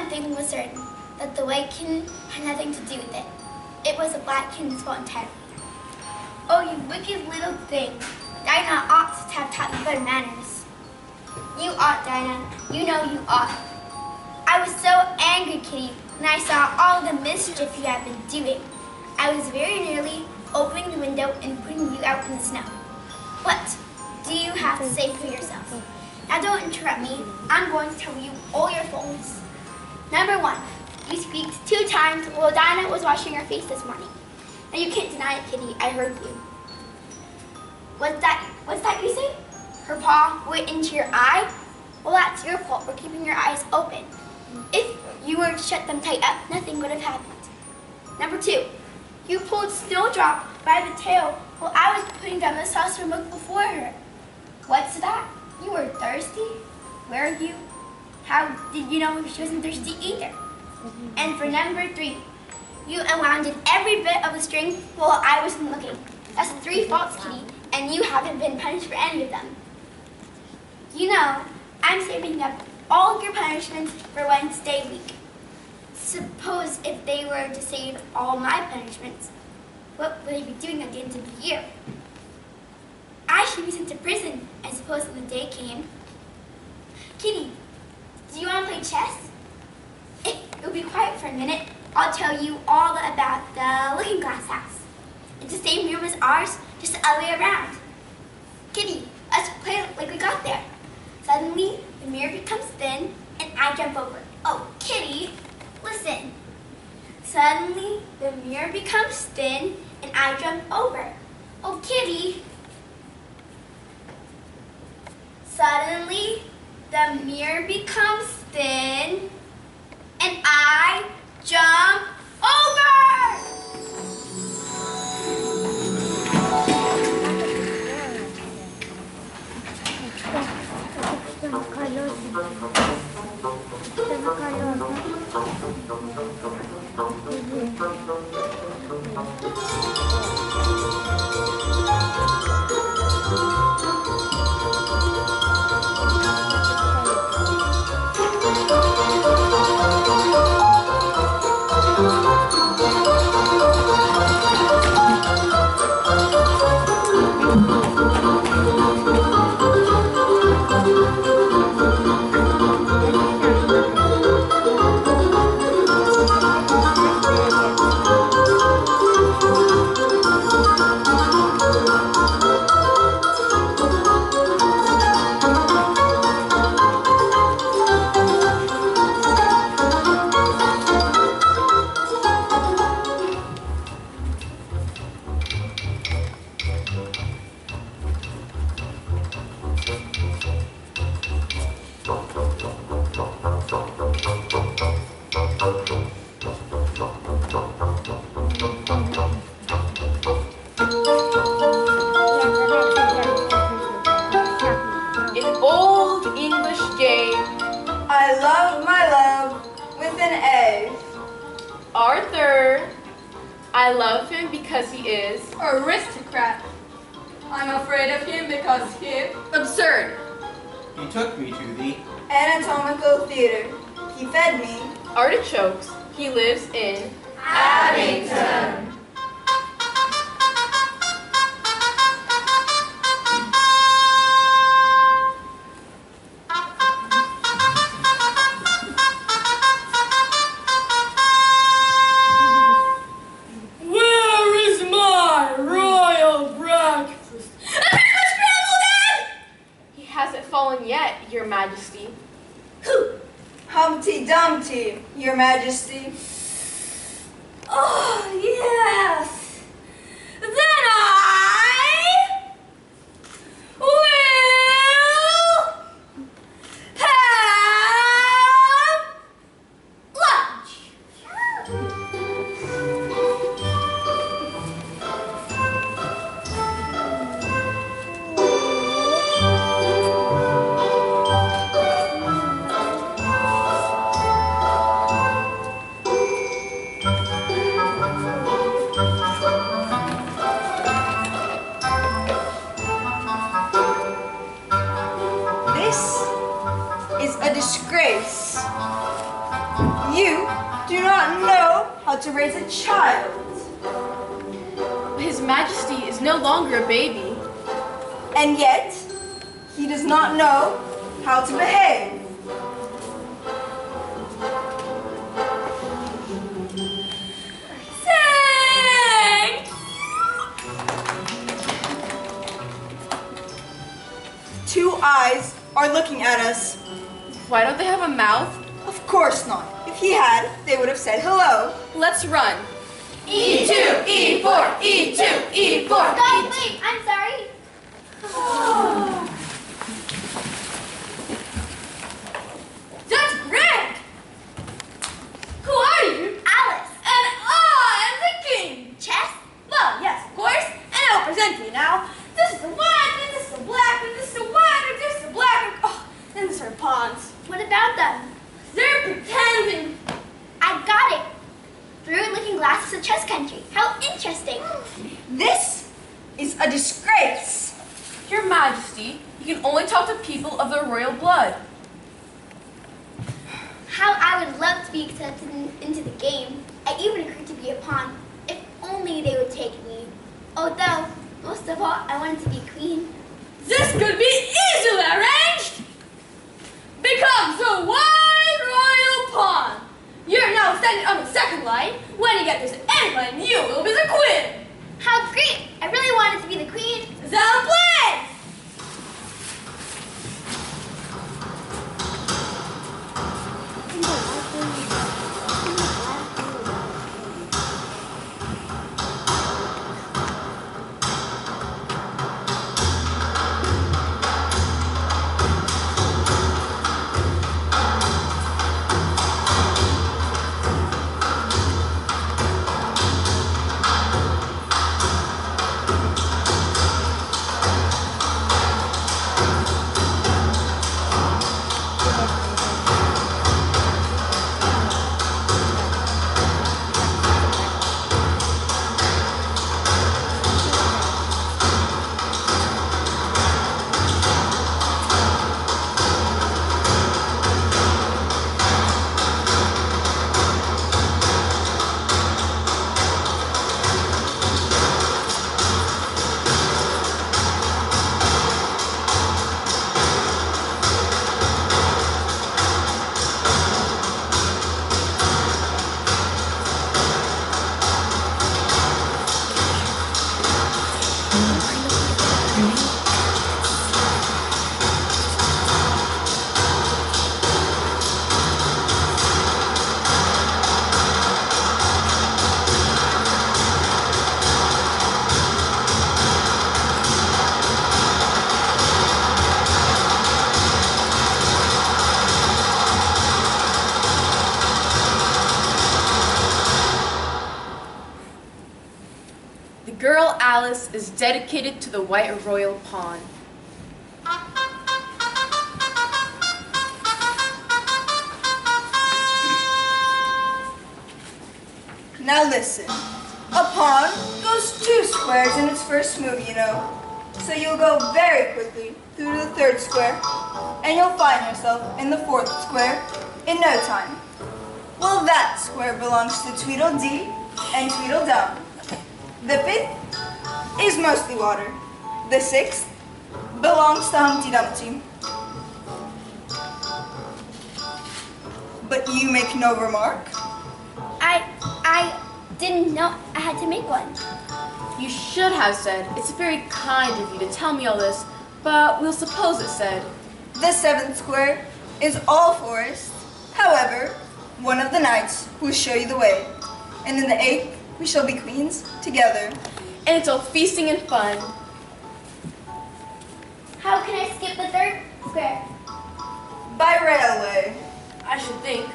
one thing was certain, that the white kitten had nothing to do with it. It was the black kitten's fault entirely. Oh, you wicked little thing. Dinah ought to have taught you better manners. You ought, Dinah. You know you ought. I was so angry, Kitty, when I saw all the mischief you had been doing. I was very nearly opening the window and putting you out in the snow. What do you have to say for yourself? Now don't interrupt me. I'm going to tell you all your faults. Number 1, you squeaked 2 times while Dinah was washing her face this morning. Now you can't deny it, Kitty. I heard you. What's that you say? Her paw went into your eye? Well, that's your fault for keeping your eyes open. If you were to shut them tight up, nothing would have happened. Number 2, you pulled Snowdrop by the tail while I was putting down the saucer milk before her. What's that? You were thirsty? Were you? How did you know she wasn't thirsty either? And for number 3, you unwound every bit of the string while I wasn't looking. That's 3 faults, Kitty, and you haven't been punished for any of them. You know, I'm saving up all your punishments for Wednesday week. Suppose if they were to save all my punishments, what would they be doing at the end of the year? I should be sent to prison, I suppose, when the day came. Kitty, do you want to play chess? If you'll be quiet for a minute, I'll tell you all about the looking glass house. It's the same room as ours, just the other way around. Kitty, let's play like we got there. Suddenly, the mirror becomes thin, and I jump over. Oh, Kitty, listen. Suddenly, the mirror becomes thin, and I jump over. Oh, Kitty. Suddenly, the mirror becomes thin, and I jump over! Arthur. I love him because he is aristocrat. I'm afraid of him because he absurd. He took me to the anatomical theater. He fed me artichokes. He lives in Abington. Your Majesty. Humpty Dumpty, Your Majesty. Oh, yes. Then I will have lunch. how to raise a child. His Majesty is no longer a baby. And yet, he does not know how to behave. Two eyes are looking at us. Why don't they have a mouth? Of course not. If he had, they would have said hello. Let's run. E2, E4, E2, E4. Stop, wait, I'm sorry. That's great! Who are you? Alice. And I am the king. Chess? Well, yes, of course. And I'll present you now. This is the white, and this is the black, and this is the white, and this is the black, and oh, and these are pawns. What about them? They're pretending. I got it. Through looking glasses of chess country. How interesting. This is a disgrace. Your Majesty, you can only talk to people of the royal blood. How I would love to be accepted into the game. I even agreed to be a pawn. If only they would take me. Although, most of all, I wanted to be queen. This could be easily arranged. Become the white royal pawn. You're now standing on the second line. When you get to the end line, you will be the queen. How great! I really wanted to be the queen. Then play! Girl Alice is dedicated to the white royal pawn. Now listen. A pawn goes 2 squares in its first move, you know. So you'll go very quickly through to the 3rd square, and you'll find yourself in the 4th square in no time. Well, that square belongs to Tweedledee and Tweedledum. The 5th is mostly water. The 6th belongs to Humpty Dumpty. But you make no remark? I didn't know I had to make one. You should have said, it's very kind of you to tell me all this, but we'll suppose it said. The 7th square is all forest. However, one of the knights will show you the way. And in the 8th, we shall be queens together. And it's all feasting and fun. How can I skip the 3rd square? By railway. I should think.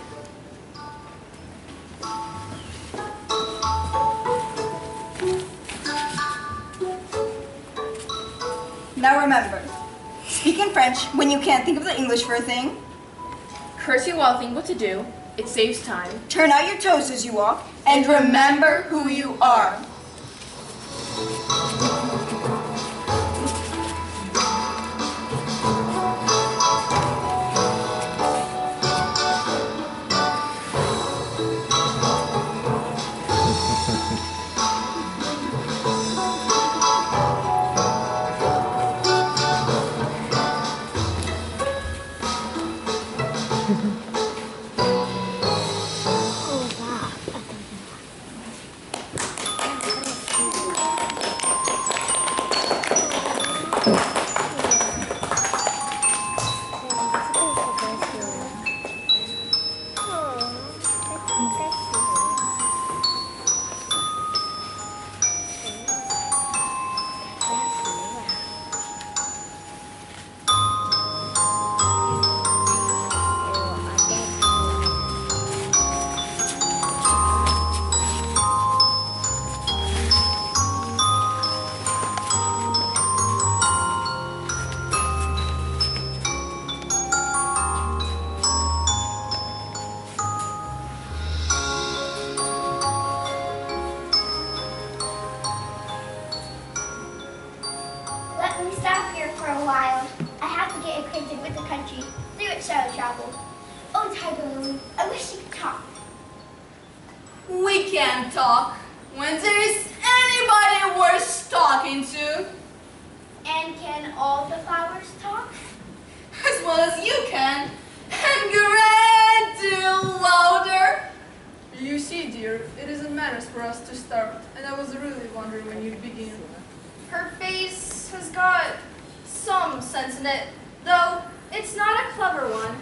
Now remember, speak in French when you can't think of the English for a thing. Curtsy while thinking what to do. It saves time. Turn out your toes as you walk, and remember who you are. let me stop here for a while. I have to get acquainted with the country through which I travel. Oh, Tiger Lily, I wish you could talk. We can't talk when there is anybody worth talking to. And can all the flowers talk? As well as you can, and great deal louder. You see, dear, it isn't manners for us to start, and I was really wondering when you'd begin. Her face has got some sense in it, though it's not a clever one.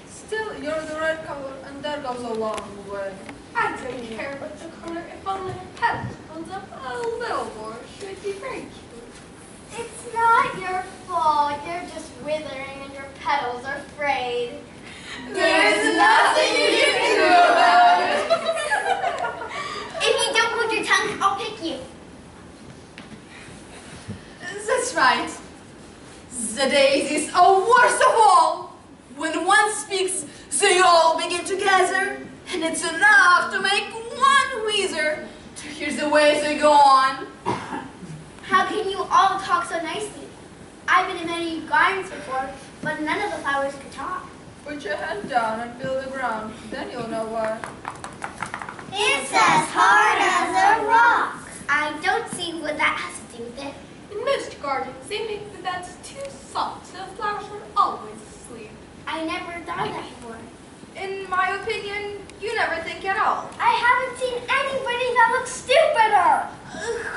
Still, you're the right color, and that goes a long way. I don't care about the color if only her petals comes up a little more. Should be very cute. It's not your fault. You're just withering and your petals are frayed. There's nothing you can do about it. If you don't hold your tongue, I'll pick you. That's right. The daisies are worst of all. When one speaks, they all begin to gather, and it's enough to make one wheezer to hear the way they go on. How can you all talk so nicely? I've been in many gardens before, but none of the flowers could talk. Put your head down and feel the ground, then you'll know why. It's as hard as a rock. I don't see what that has to do with it. In most gardens, they think that that's too soft, so the flowers are always asleep. I never thought of that before. In my opinion, you never think at all. I haven't seen anybody that looks stupider.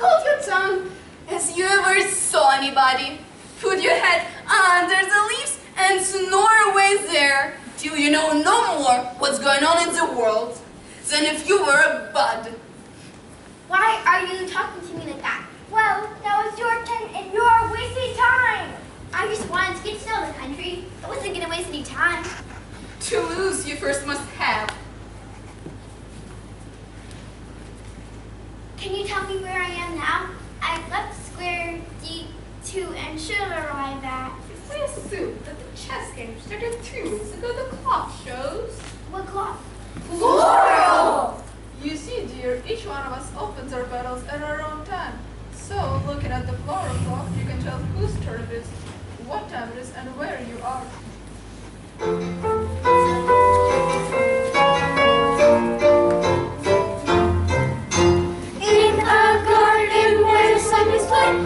Hold your tongue. Has you ever saw anybody? Put your head under the leaves and snore away there till you know no more what's going on in the world than if you were a bud. Why are you talking to me like that? Well, now it's your turn and you're wasting time. I just wanted to get to know the country. I wasn't going to waste any time. To lose, you first must have. Can you tell me where I am now? I've left Square D2 and should arrive at... If we assume that the chess game started 2 weeks ago, the clock shows... What clock? Laurel! You see, dear, each one of us opens our petals at our own time. So, looking at the flower clock, you can tell whose turn it is, what time it is, and where you are. In a garden where the sun is bright,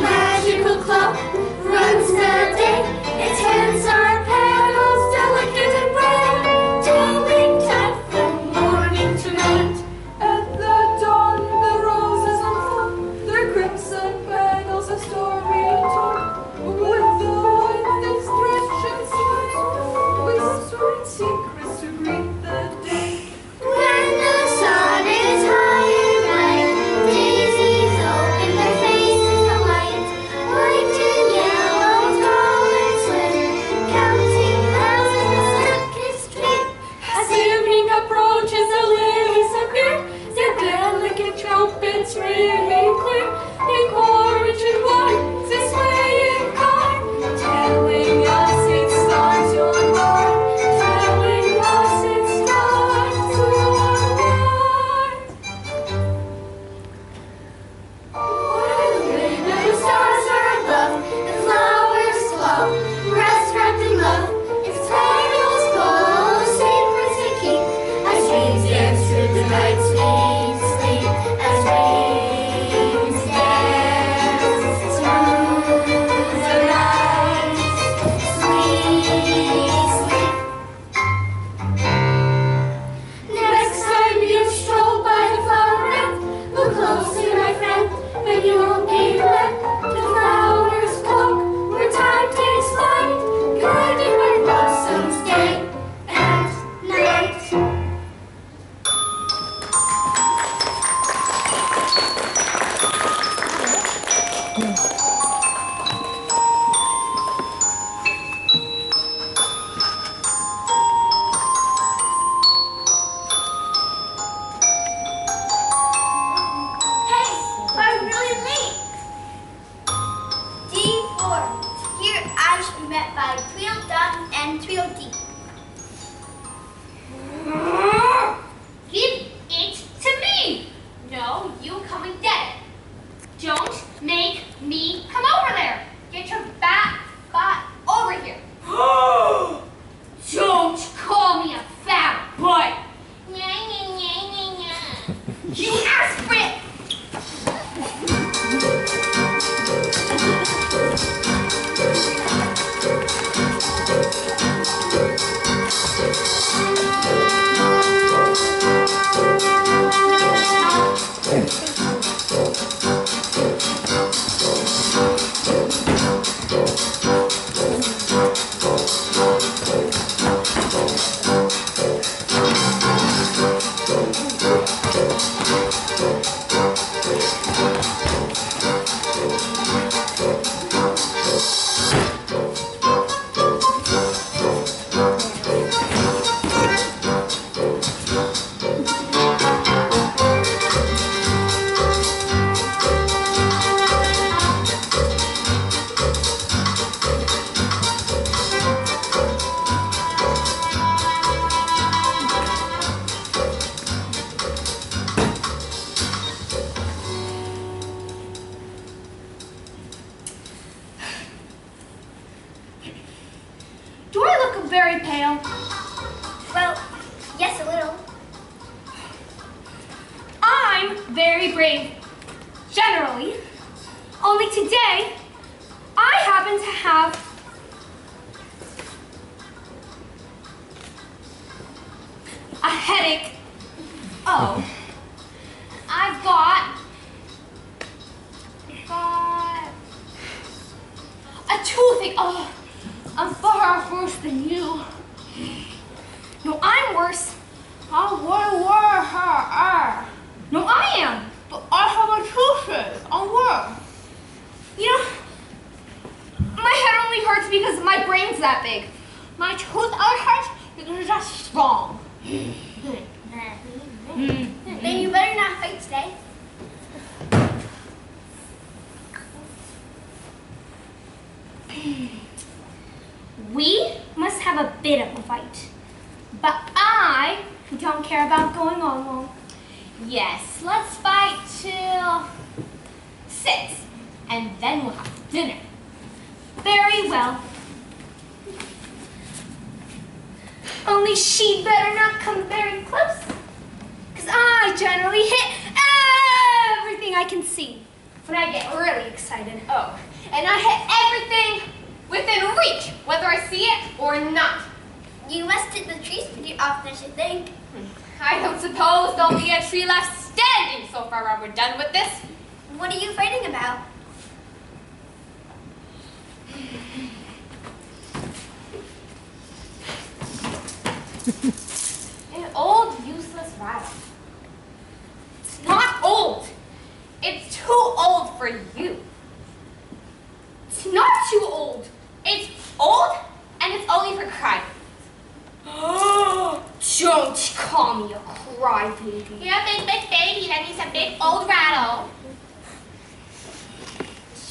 magical clock runs the day. Its hands are petals, delicate and bright, telling time from morning to night. At the dawn, the roses unfold their crimson petals, a story untold. With the wind they stretch and sway, whispering secrets to greet the day. When the sun is high and bright, daisies open their faces alight. White and yellow, tall and slim, counting bells in the circus street. As evening approaches, the lilies appear, their delicate trumpets ringing clear. In orange and white, they sway in car, telling us it's stars you'll born, telling us it's stars you'll born. Where the rain and the stars are above, the flowers glow, rest wrapped in love. Its petals glow, secrets to keep, as dreams dance through the night's sweet sleep, as dreams dance through the night's sweet sleep. Next time you stroll by the flower bed, look closely, my friend, and you won't be led. The flowers walk where time takes flight, guided by blossoms day and night. Hey, I'm really late. D4. Here I should be met by Tweedledum and Tweedledee. Give it to me! No, you come and get it. Don't make me come over there. very pale. Well, yes, a little. I'm very brave, generally. Only today, I happen to have a headache. Oh, I've got a toothache. Oh, I'm far worse than you. No, I'm worse. No, I am. But I have a toothache. I'm worse. You know, my head only hurts because my brain's that big. My tooth only hurts because it's that strong. Then you better not fight today. We must have a bit of a fight. But I don't care about going on long. Yes, let's fight till 6, and then we'll have dinner. Very well. Only she'd better not come very close, because I generally hit everything I can see when I get really excited. Oh, and I hit everything within reach, whether I see it or not. You must hit the trees pretty often, I should think. I don't suppose there'll be a tree left standing so far when we're done with this. What are you fighting about? An old, useless rattle. It's not old. It's too old for you. It's not too old. It's old, and it's only for crying. Don't call me a crybaby. You're a big baby, that means a big old rattle.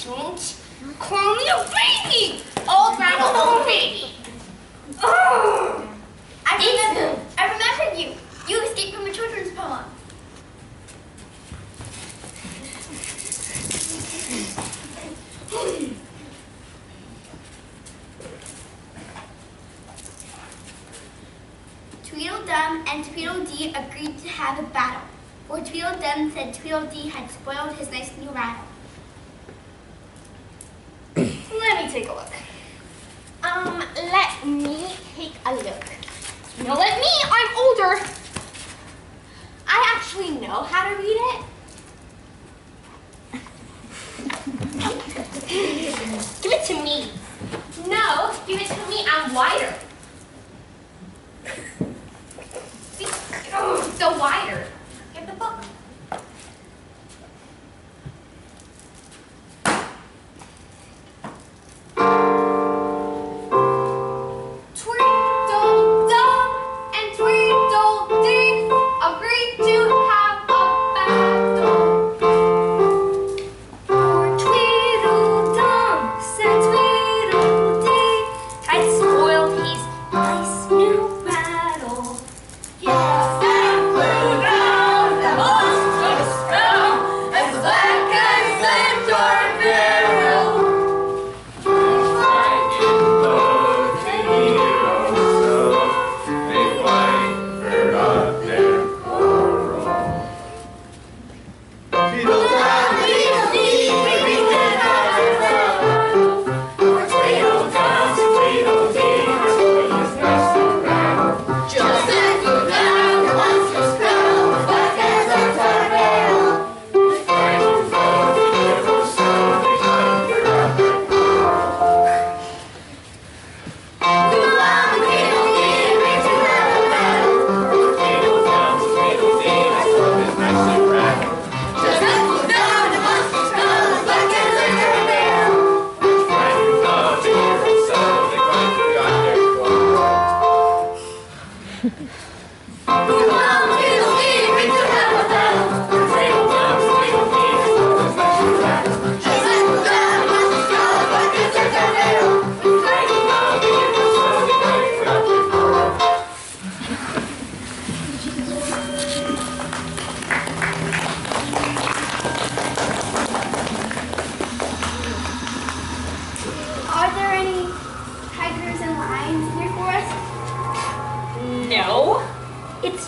Don't call me a baby. Old rattle, old baby. I remembered you. You escaped from a children's poem. Tweedledum and Tweedledee agreed to have a battle, for Tweedledum said Tweedledee had spoiled his nice new rattle. Let me take a look. Let me take a look. No, let me. I'm older. I actually know how to read it. Give it to me. No, give it to me, I'm wider. See? So wider. Get the book. Tweedledum and Tweedledee agreed to have a battle. Tweedledum said Tweedledee had spoiled his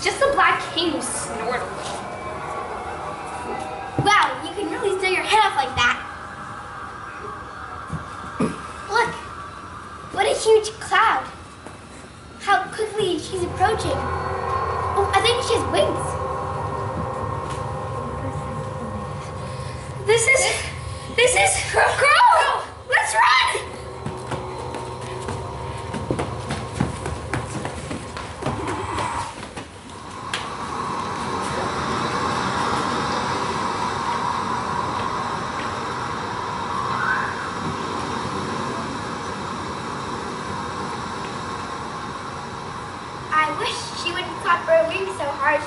It's just the Black King who snorted. Wow, you can really steal your head off like that. Look, what a huge cloud. How quickly she's approaching. Oh, I think she has wings. This is girl. Let's run. I wish she wouldn't clap her wings so hard.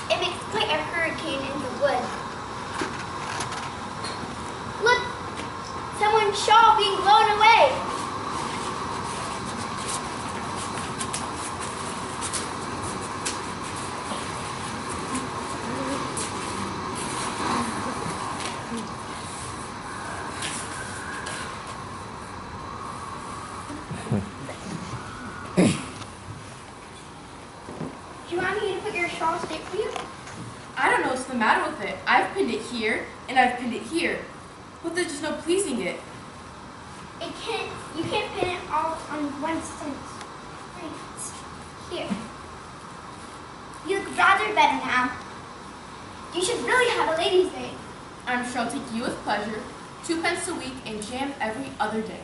It makes quite a hurricane in the wood. Look! Someone's shawl being blown away! Do you want me to put your shawl straight for you? I don't know what's the matter with it. I've pinned it here, and I've pinned it here. But there's just no pleasing it. You can't pin it all on one stitch. Right here. You look rather better now. You should really have a ladies' day. I'm sure I'll take you with pleasure. 2 pence a week and jam every other day.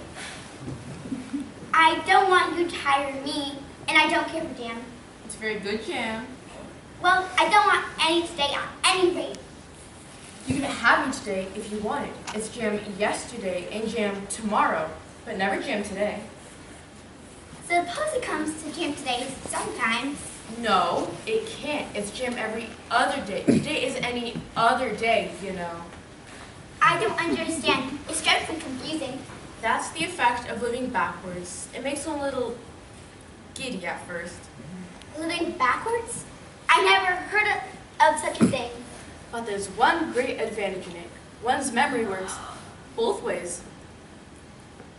I don't want you to hire me, and I don't care for jam. It's very good jam. Well, I don't want any today at any rate. You can have it today if you want it. It's jam yesterday and jam tomorrow, but never jam today. Suppose it comes to jam today sometimes. No, it can't. It's jam every other day. Today is any other day, you know. I don't understand. It's dreadfully confusing. That's the effect of living backwards. It makes one a little giddy at first. Living backwards? I never heard of such a thing. But there's one great advantage in it. One's memory works both ways.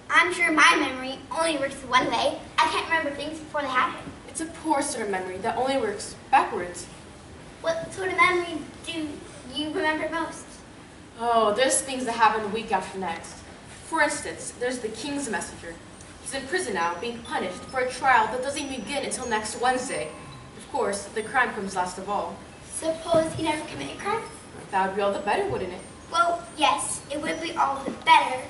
I'm sure my memory only works one way. I can't remember things before they happen. It's a poor sort of memory that only works backwards. What sort of memory do you remember most? Oh, there's things that happen the week after next. For instance, there's the king's messenger. He's in prison now, being punished for a trial that doesn't even begin until next Wednesday. Of course, the crime comes last of all. Suppose he never committed crime? That would be all the better, wouldn't it? Well, yes, it would be all the better,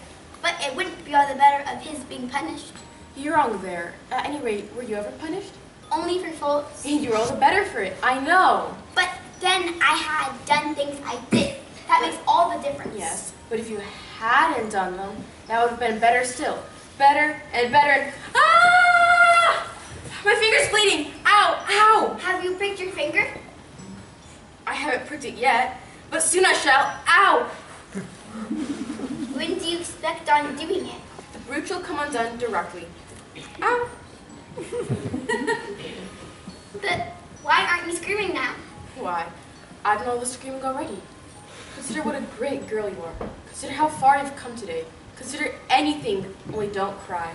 but it wouldn't be all the better of his being punished. You're wrong there. At any rate, were you ever punished? Only for faults. And you're all the better for it. I know. But then I had done things I did. That makes all the difference. Yes, but if you hadn't done them, that would have been better still. Better and better. Ah! My finger's bleeding. Ow, ow. Have you pricked your finger? I haven't pricked it yet, but soon I shall. Ow. When do you expect on doing it? The brooch will come undone directly. Ow. But why aren't you screaming now? Why? I don't know the screaming already. Consider what a great girl you are. Consider how far you've come today. Consider anything, only don't cry.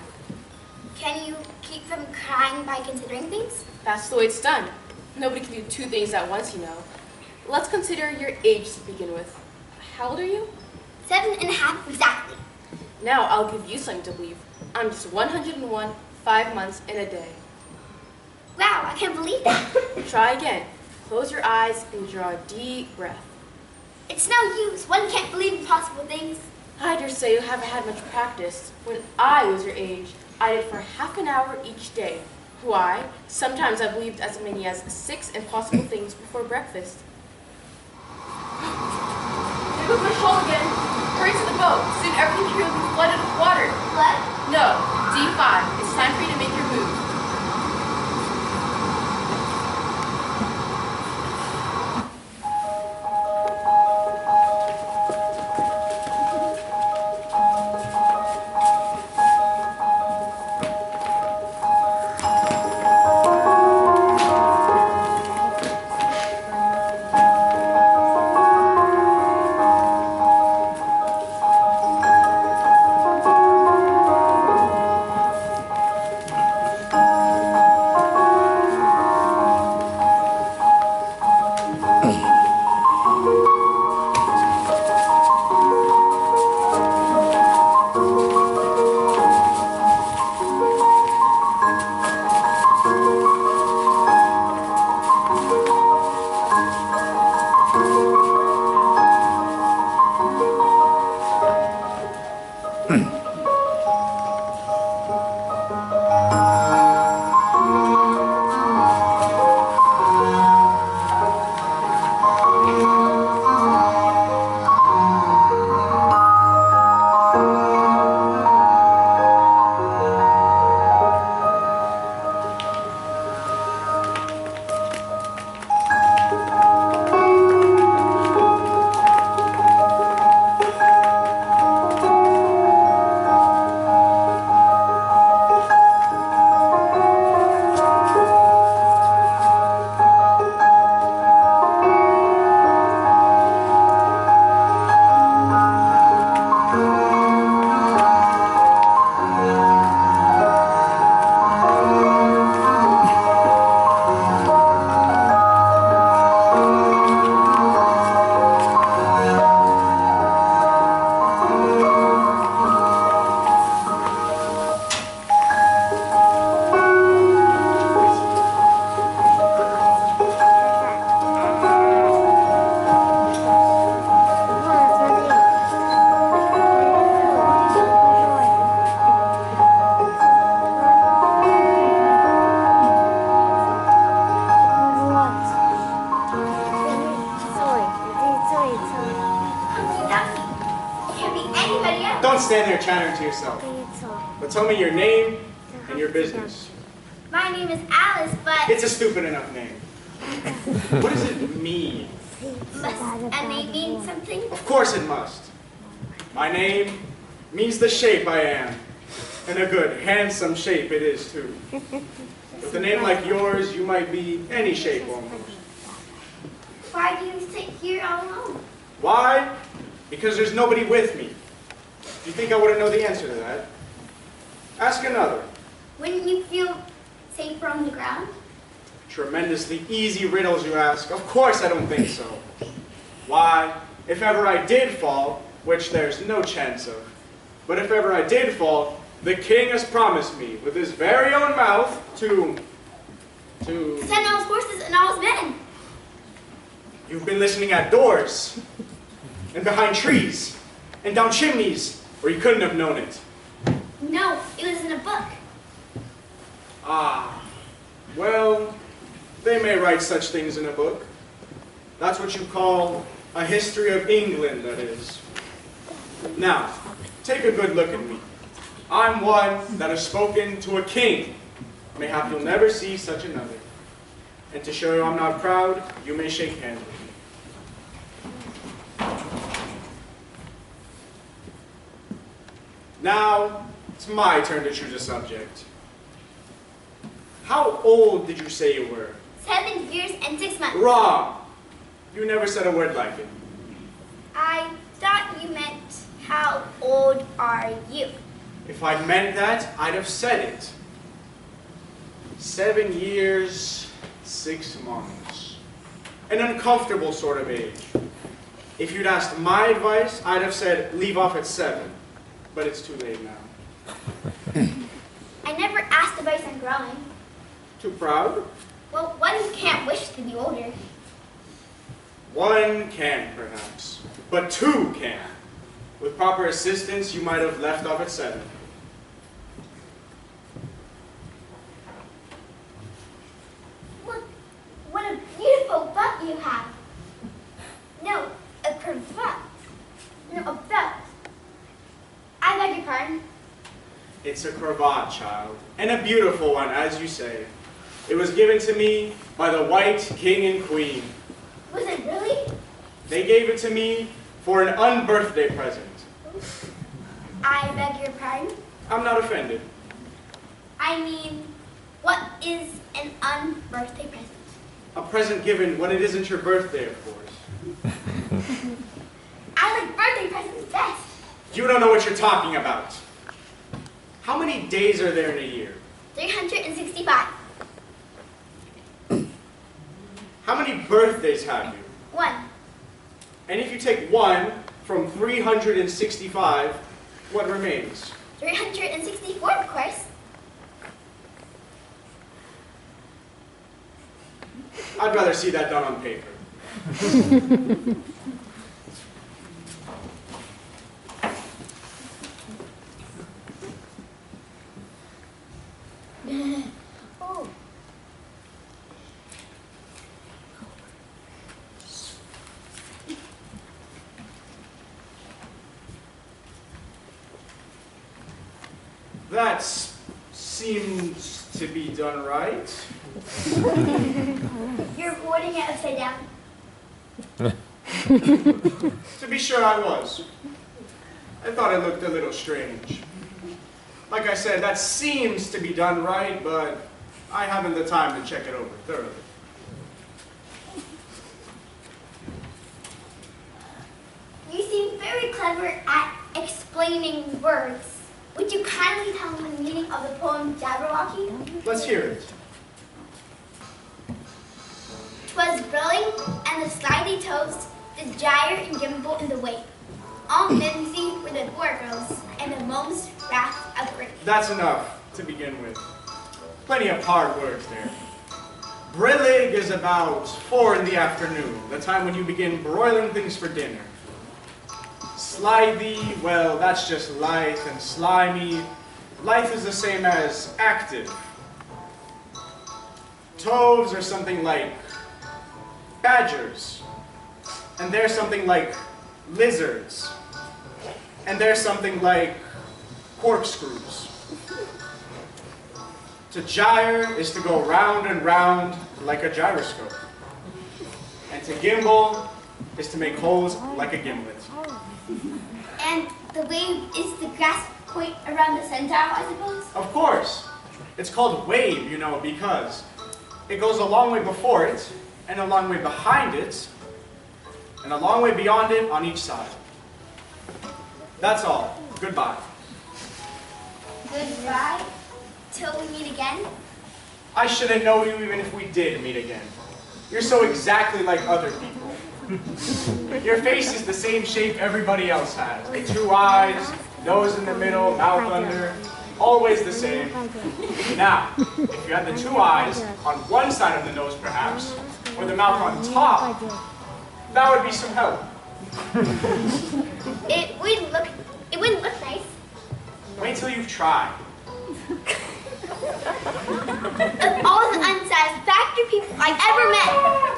Can you keep from crying by considering things? That's the way it's done. Nobody can do 2 things at once, you know. Let's consider your age to begin with. How old are you? 7.5 exactly. Now I'll give you something to believe. I'm just 101, 5 months, and a day. Wow, I can't believe that. Try again. Close your eyes and draw a deep breath. It's no use. One can't believe impossible things. I dare say you haven't had much practice. When I was your age, I did for half an hour each day. Why? Sometimes I believed as many as 6 impossible things before breakfast. There goes my shawl again. Hurry to the boat. Soon everything here will be flooded with water. What? No, D5. It's time for you to make your move. Don't stand there chattering to yourself. But tell me your name and your business. My name is Alice, but It's a stupid enough name. What does it mean? must a name mean something? Of course it must. My name means the shape I am. And a good, handsome shape it is, too. With a name like yours, you might be any shape almost. Why do you sit here all alone? Why? Because there's nobody with me. Do you think I wouldn't know the answer to that? Ask another. Wouldn't you feel safer on the ground? Tremendously easy riddles you ask. Of course I don't think so. Why, if ever I did fall, which there's no chance of, but if ever I did fall, the king has promised me with his very own mouth to Send all his horses and all his men. You've been listening at doors, and behind trees, and down chimneys, or you couldn't have known it. No, it was in a book. Ah, well, they may write such things in a book. That's what you call a history of England, that is. Now, take a good look at me. I'm one that has spoken to a king. Mayhap you'll never see such another. And to show you I'm not proud, you may shake hands with me. Now, it's my turn to choose a subject. How old did you say you were? 7 years and 6 months. Wrong! You never said a word like it. I thought you meant, how old are you? If I'd meant that, I'd have said it. 7 years, 6 months. An uncomfortable sort of age. If you'd asked my advice, I'd have said leave off at 7. But it's too late now. I never asked advice on growing. Too proud? Well, one can't wish to be older. One can, perhaps. But 2 can. With proper assistance, you might have left off at 7. Look, what a beautiful butt you have. No, a cravat. No, a belt. I beg your pardon. It's a cravat, child. And a beautiful one, as you say. It was given to me by the white king and queen. Was it really? They gave it to me for an unbirthday present. I beg your pardon. I'm not offended. I mean, what is an unbirthday present? A present given when it isn't your birthday, of course. I like birthday presents best. You don't know what you're talking about. How many days are there in a year? 365. How many birthdays have you? 1. And if you take 1 from 365, what remains? 364, of course. I'd rather see that done on paper. That seems to be done right. You're holding it upside down. To be sure I was. I thought it looked a little strange. Like I said, that seems to be done right, but I haven't the time to check it over thoroughly. You seem very clever at explaining words. Would you kindly tell me the meaning of the poem Jabberwocky? Let's hear it. 'Twas brilling and the slithy toes did gyre and gimble in the wake. All mimsy were the dwarf girls, and the moans wrath of grace. That's enough to begin with. Plenty of hard words there. Brillig is about 4 in the afternoon, the time when you begin broiling things for dinner. Slithy, well, that's just lithe and slimy. Lithe is the same as active. Toves are something like badgers. And there's something like lizards. And there's something like corkscrews. To gyre is to go round and round like a gyroscope. And to gimble is to make holes like a gimlet. And the wave is the grasp point around the sundial, I suppose? Of course. It's called wave, you know, because it goes a long way before it, and a long way behind it, and a long way beyond it on each side. That's all. Goodbye. Goodbye. Till we meet again. I shouldn't know you even if we did meet again. You're so exactly like other people. Your face is the same shape everybody else has. 2 eyes, nose in the middle, mouth under, always the same. Now, if you had the 2 eyes on one side of the nose perhaps, or the mouth on top, that would be some help. It wouldn't look nice. Wait till you've tried. Of all the unsatisfactory people I ever met.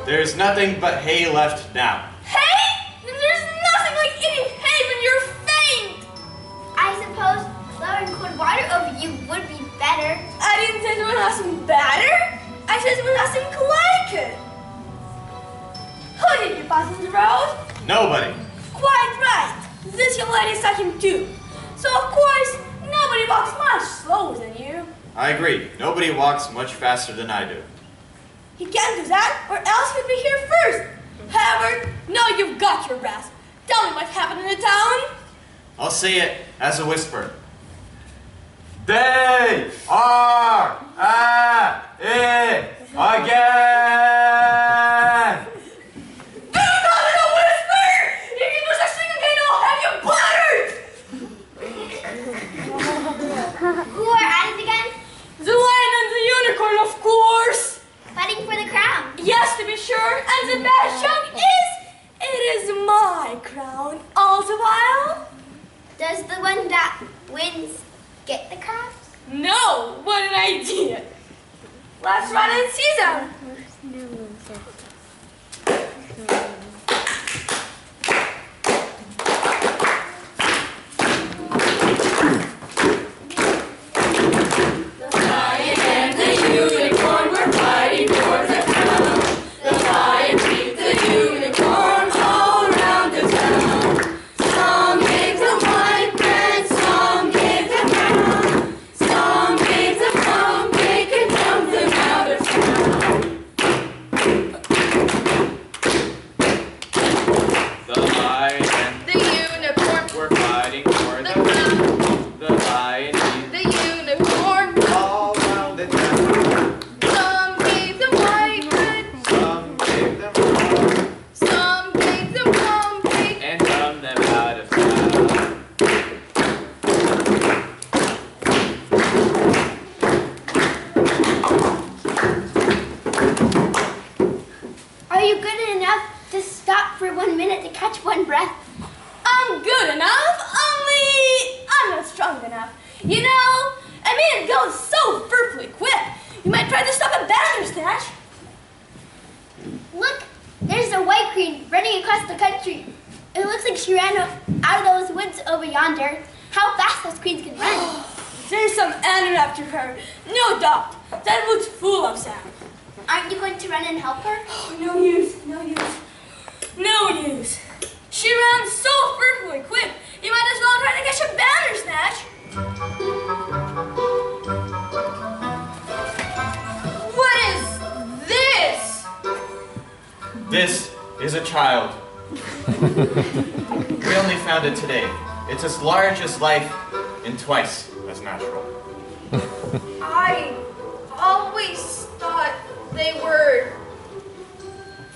There's nothing but hay left now. Hay? There's nothing like eating hay when you're faint! I suppose flowing cold water over you would be better. I didn't say it would have some better. I said it would have some like it. Who did you pass on the road? Nobody. Quite right. This young lady saw him too. So of course, nobody walks much slower than you. I agree. Nobody walks much faster than I do. He can't do that, or else he'd be here first. However, now you've got your rasp. Tell me what's happening in town. I'll say it as a whisper. They are at it again! Do not in a whisper! If you do such thing again, I'll have you buttered! Who are at it again? The lion and the unicorn, of course! Fighting for the crown. Yes, to be sure, and the bad joke is, it is my crown all the while. Does the one that wins get the crown? No, what an idea! Let's run and see them. The lion and the unicorn were fighting for the crown. The lion beat the unicorn all around the town. Some gave them white bread, some gave them brown. Some gave them plum cake and dumped them out of town. The lion and The unicorn, we're fighting for the the crown, The lion the unicorn. all around the town. Some gave them white bread, Some gave them corn some gave them plum cake. and dumped them out of town. Are you good enough to stop for 1 minute to catch one breath? I'm good enough, only I'm not strong enough. You know, I mean it goes so fearfully quick. You might try to stop a bandersnatch. Look, there's a white queen running across the country. It looks like she ran out of those woods over yonder. How fast those queens can run. There's some animal after her, no doubt. That wood's full of sound. Aren't you going to run and help her? Oh, no use, no use, no use. She ran so fearfully quick, you might as well try to catch a bandersnatch. What is this? This is a child. We only found it today. It's as large as life and twice as natural. I always thought they were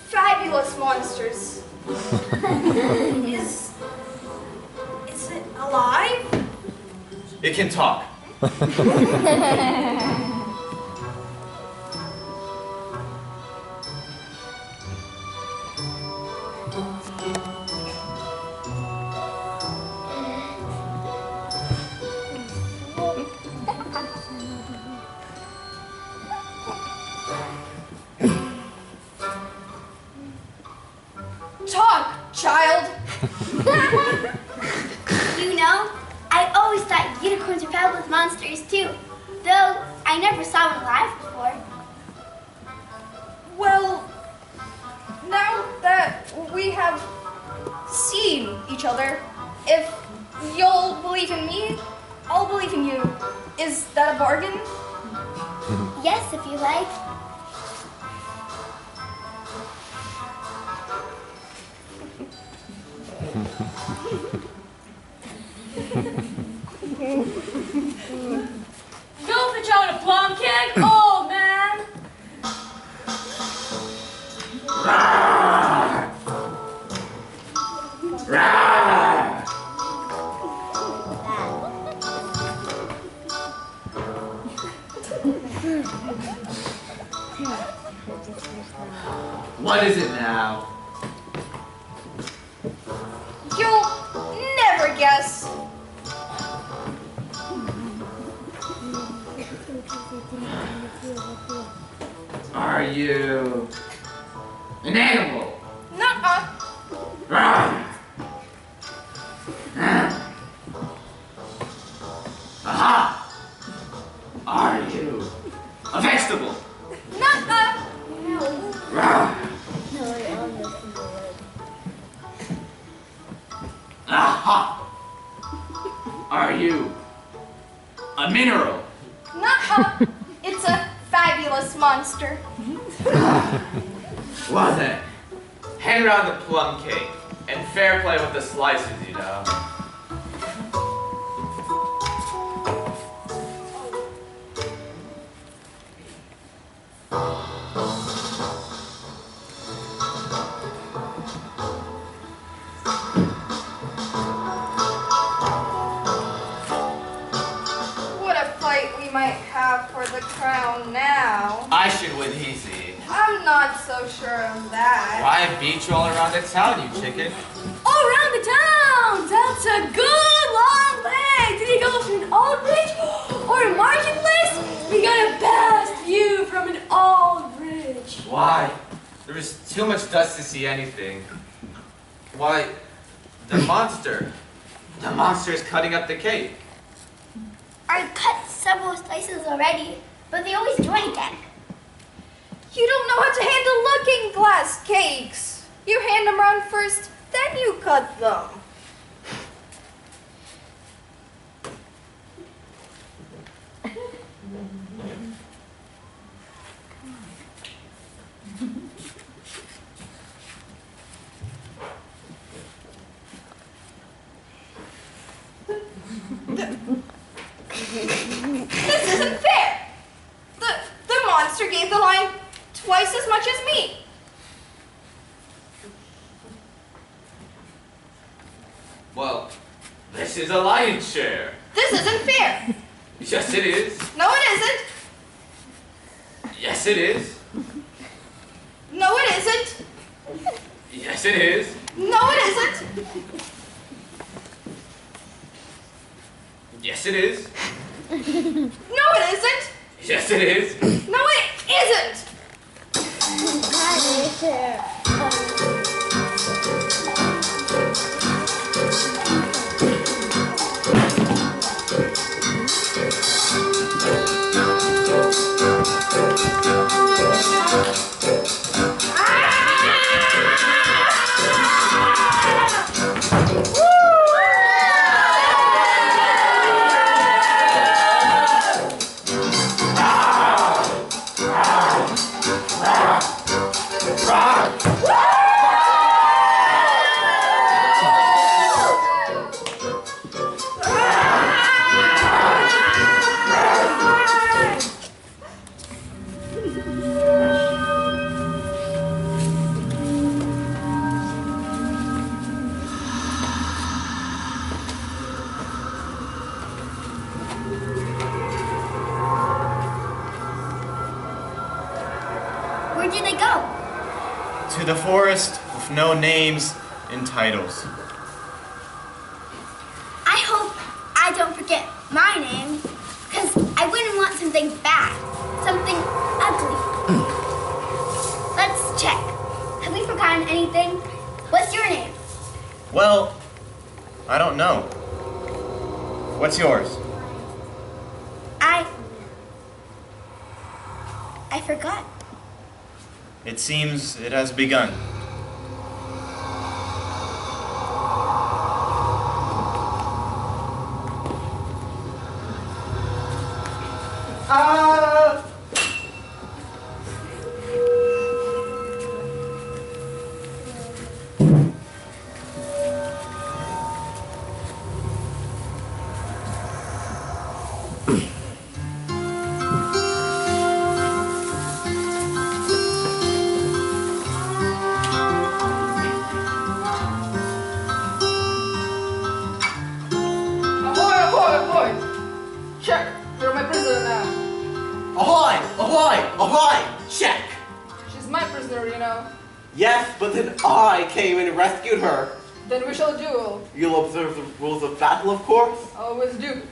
fabulous monsters. Is it alive? It can talk. Talk, child. You know, I always thought unicorns were fabulous monsters too, though I never saw one alive before. Well, now that we have seen each other, if you'll believe in me, I'll believe in you. Is that a bargain? Yes, if you like. Go pitch out a plum cake, old man. What is it now? You'll never guess. Are you an animal? Nuh-uh. Aha! Are you a vegetable? Nuh-uh. Aha! Are you a mineral? Nuh-uh. It's a fabulous monster. Well then, hand around the plum cake, and fair play with the slices, you know. What a fight we might have for the crown now. I should win easy. I'm not so sure of that. Why beat you all around the town, you chicken? All around the town! That's a good long leg! Did he go through an old bridge or a marketplace? We got a best view from an old bridge. Why? There was too much dust to see anything. Why, the monster. The monster is cutting up the cake. I've cut several slices already, but they always join again. You don't know how to handle looking glass cakes. You hand them around first, then you cut them. This isn't fair. The monster gave the line twice as much as me. Well, this is a lion's share. This isn't fair. Yes, it is. No, it isn't. Yes, it is. No, it isn't. Yes, it is. No, it isn't. Yes, it is. No, it isn't. Yes, it is. No, it isn't. Where did they go? To the forest with no names and titles. I hope I don't forget my name, because I wouldn't want something bad, something ugly. Let's check. Have we forgotten anything? What's your name? Well, I don't know. What's yours? I forgot. It seems it has begun. Check, you're my prisoner now. Ahoy! Ahoy! Ahoy! Check! She's my prisoner, you know. Yes, but then I came and rescued her. Then we shall duel. You'll observe the rules of battle, of course. Always do.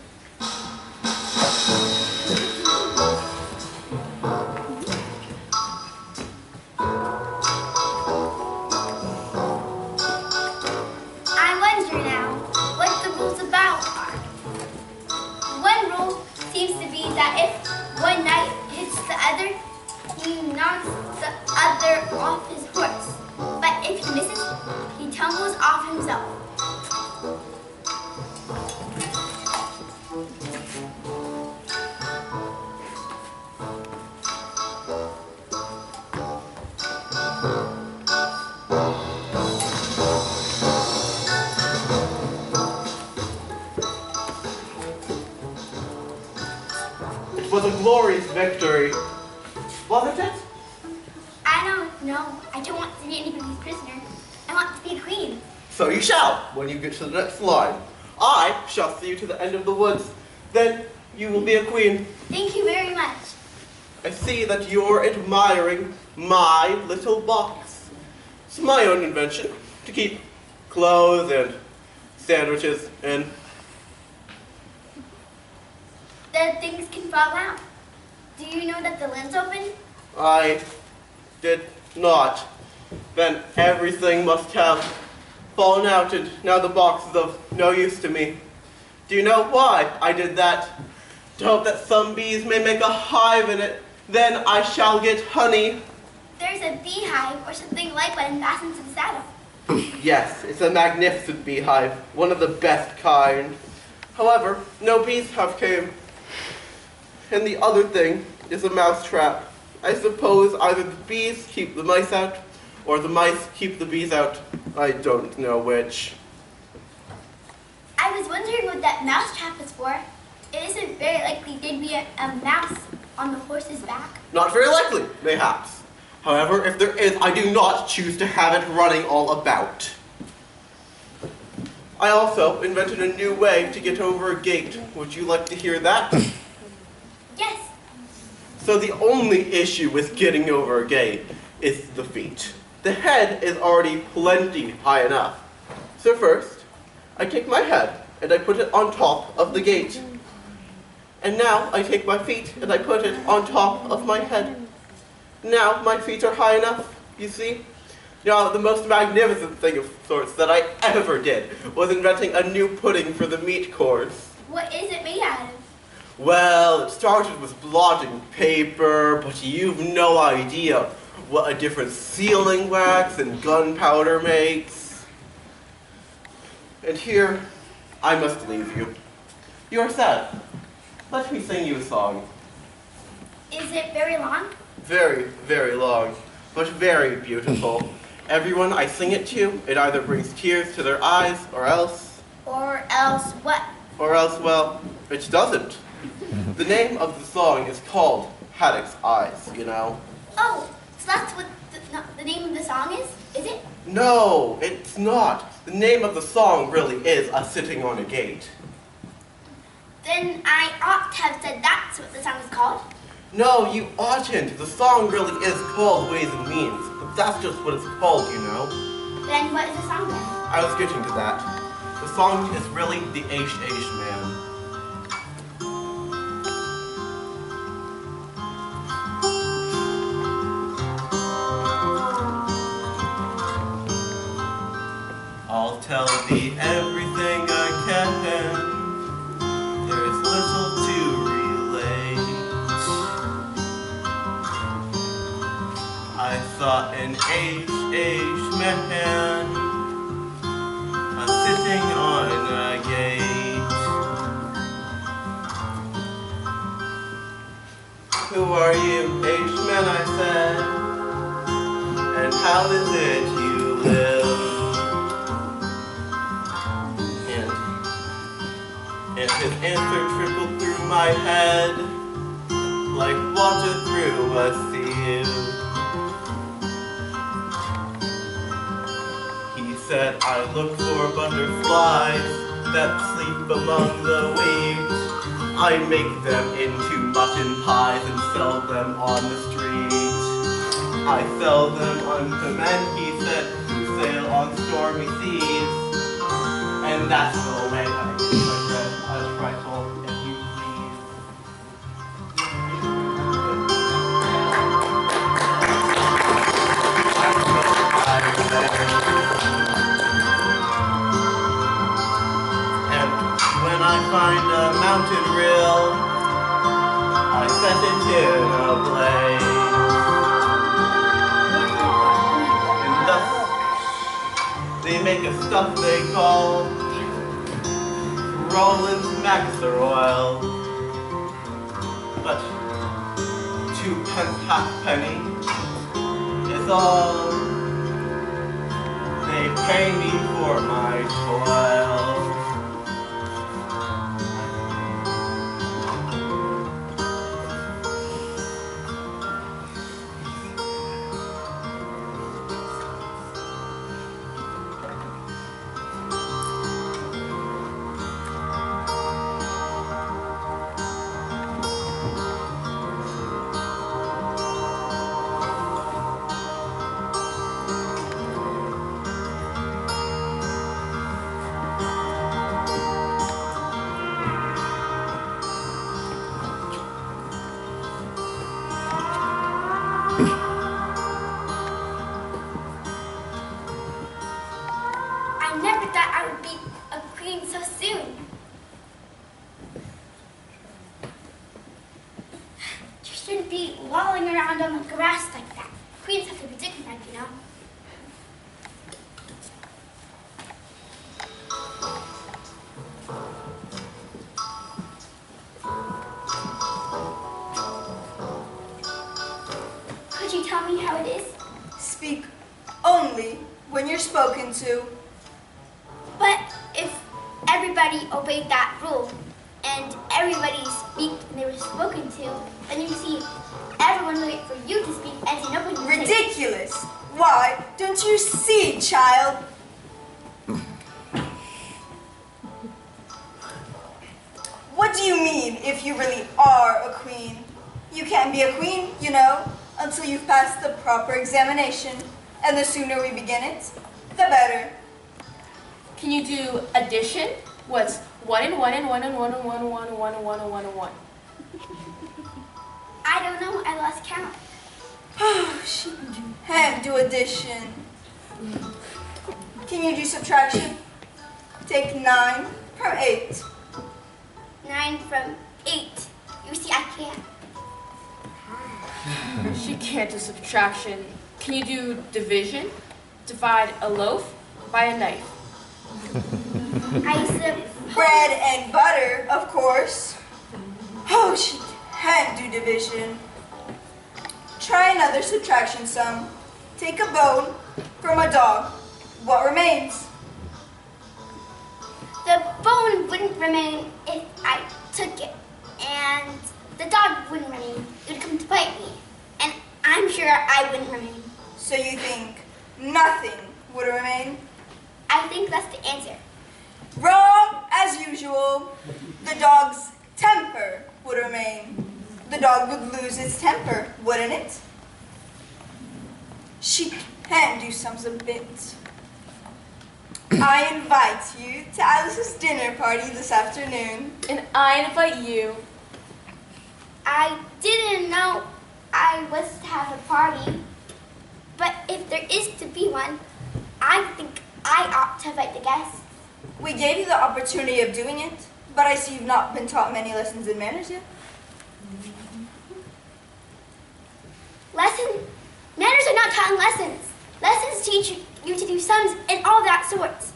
I wonder now what the rules about are. One rule seems to be that if one knight hits the other, he knocks the other off his horse. But if he misses, he tumbles off himself. glorious victory. Wasn't it? I don't know. I don't want to be anybody's prisoner. I want to be a queen. So you shall, when you get to the next line. I shall see you to the end of the woods. Then you will be a queen. Thank you very much. I see that you're admiring my little box. It's my own invention to keep clothes and sandwiches in. The things can fall out. Do you know that the lid's open? I did not. Then everything must have fallen out, and now the box is of no use to me. Do you know why I did that? To hope that some bees may make a hive in it. Then I shall get honey. There's a beehive or something like one fastened to the saddle. Yes, it's a magnificent beehive, one of the best kind. However, no bees have came. And the other thing is a mouse trap. I suppose either the bees keep the mice out, or the mice keep the bees out. I don't know which. I was wondering what that mouse trap was for. It isn't very likely there'd be a mouse on the horse's back. Not very likely, mayhaps. However, if there is, I do not choose to have it running all about. I also invented a new way to get over a gate. Would you like to hear that? Yes. So the only issue with getting over a gate is the feet. The head is already plenty high enough. So first, I take my head and I put it on top of the gate. And now I take my feet and I put it on top of my head. Now my feet are high enough, you see? Now the most magnificent thing of sorts that I ever did was inventing a new pudding for the meat course. What is it made out of? Well, it started with blotting paper, but you've no idea what a difference sealing wax and gunpowder makes. And here, I must leave you. You are sad. Let me sing you a song. Is it very long? Very, very long, but very beautiful. Everyone I sing it to, it either brings tears to their eyes, or else... Or else what? Or else, well, it doesn't. The name of the song is called Haddock's Eyes, you know. Oh, so that's what the name of the song is it? No, it's not. The name of the song really is A Sitting on a Gate. Then I ought to have said that's what the song is called. No, you oughtn't. The song really is called Ways and Means, but that's just what it's called, you know. Then what is the song then? I was getting to that. The song is really The Aish Man. I'll tell thee everything I can. There is little to relate. I saw an Aish man sitting on a gate. Who are you, Aish man? I said. And how is it you live? And his answer trickled through my head like water through a sieve. He said, I look for butterflies that sleep among the weeds. I make them into mutton pies and sell them on the street. I sell them unto men, he said, who sail on stormy seas. And that's the way I get my bread, a trifle, if you please. And when I find a mountain rill, I set it in a blaze. And thus, they make a stuff they call Roland's Maxer Oil. But 2 halfpenny is all they pay me for my toil. shouldn't be lolling around on the grass like that. Queens have to be dignified, you know. Could you tell me how it is? Speak only when you're spoken to. But if everybody obeyed that rule and everybody speak when they were spoken to, then you see everyone wait for you to speak and see nobody. Ridiculous! Why, don't you see, child? What do you mean if you really are a queen? You can't be a queen, you know, until you've passed the proper examination. And the sooner we begin it, the better. Can you do addition? What's 1 and 1 and 1 and 1 and 1 and 1 and 1 and 1 and 1 and 1? I don't know, I lost count. Oh, she can't do addition. Can you do subtraction? Take 9 from 8. 9 from 8. You see, I can't. She can't do subtraction. Can you do division? Divide a loaf by a knife. I suppose. Bread and butter, of course. Oh, she can't do division. Try another subtraction sum. Take a bone from a dog. What remains? The bone wouldn't remain if I took it, and the dog wouldn't remain. It would come to bite me, and I'm sure I wouldn't remain. So you think nothing would remain? I think that's the answer. Wrong, as usual. The dog's temper would remain. The dog would lose its temper, wouldn't it? She can do sums a bit. I invite you to Alice's dinner party this afternoon. And I invite you. I didn't know I was to have a party, but if there is to be one, I think I ought to invite the guests. We gave you the opportunity of doing it, but I see you've not been taught many lessons in manners yet. Manners are not taught in lessons. Lessons teach you to do sums and all that sorts.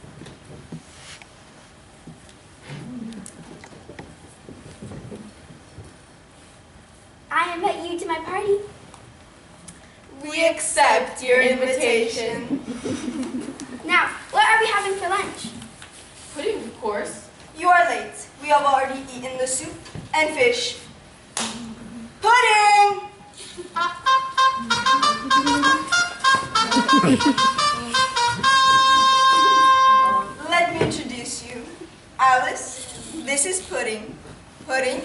I invite you to my party. We accept your invitation. Now, what are we having for lunch? Pudding, of course. You are late. We have already eaten the soup and fish. Pudding! Let me introduce you. Alice, this is Pudding. Pudding,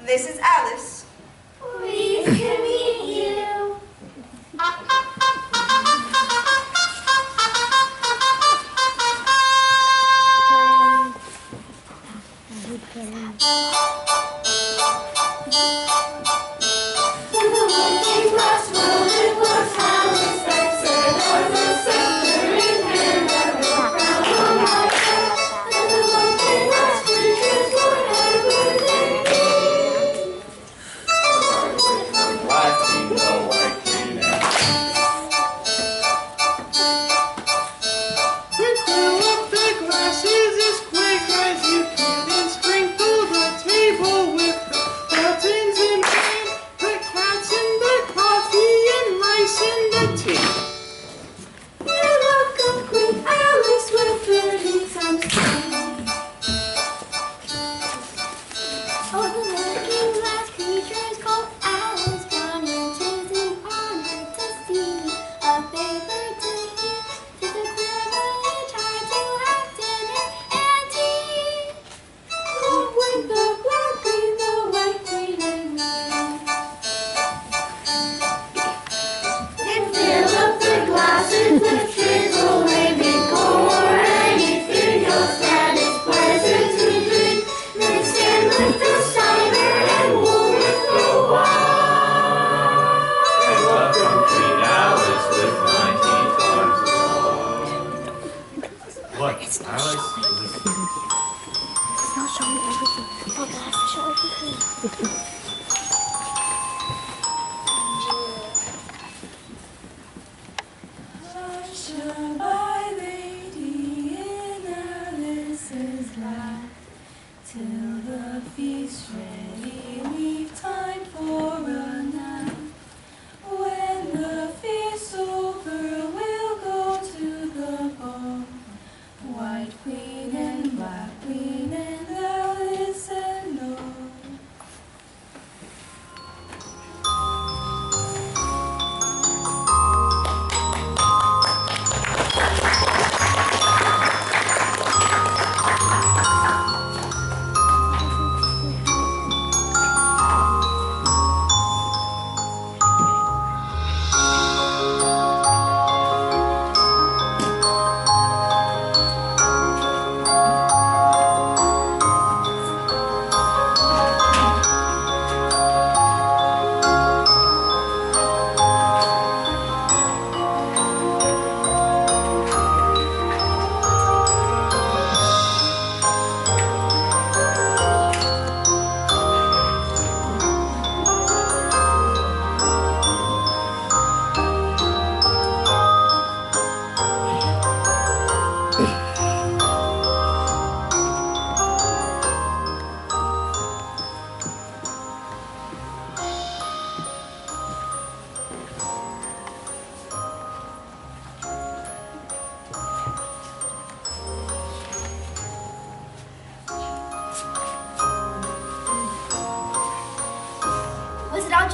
this is Alice. Pleased to meet you.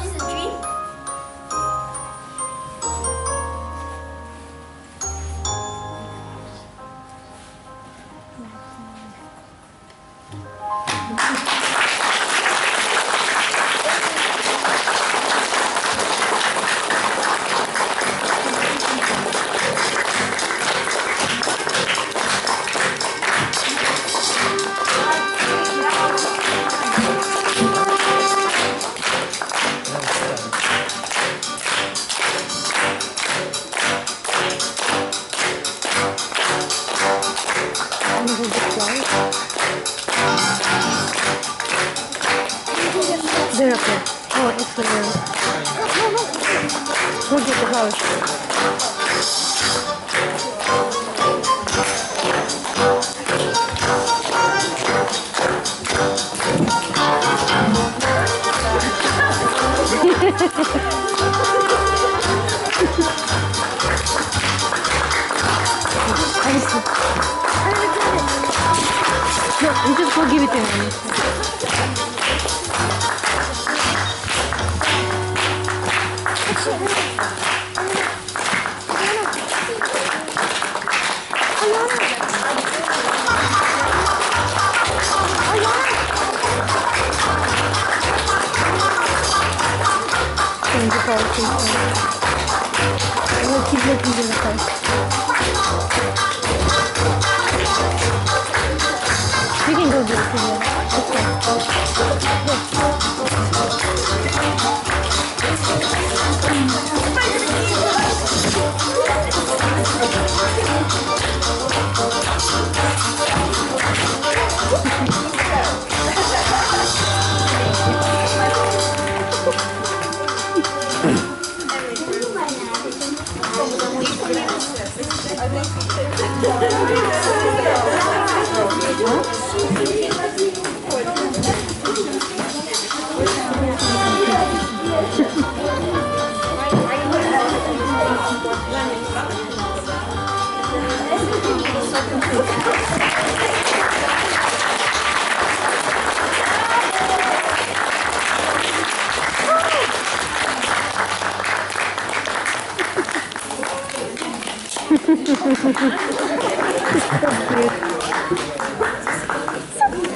just a dream? They're up there. Oh, excellent. Go get the flowers. No, you just go give it to him. Change the color, we'll keep looking in the car. You can go do it together.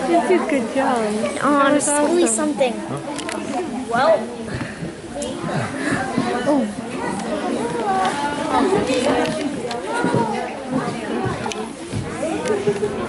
You did a good job. Honestly, something. Well. Oh.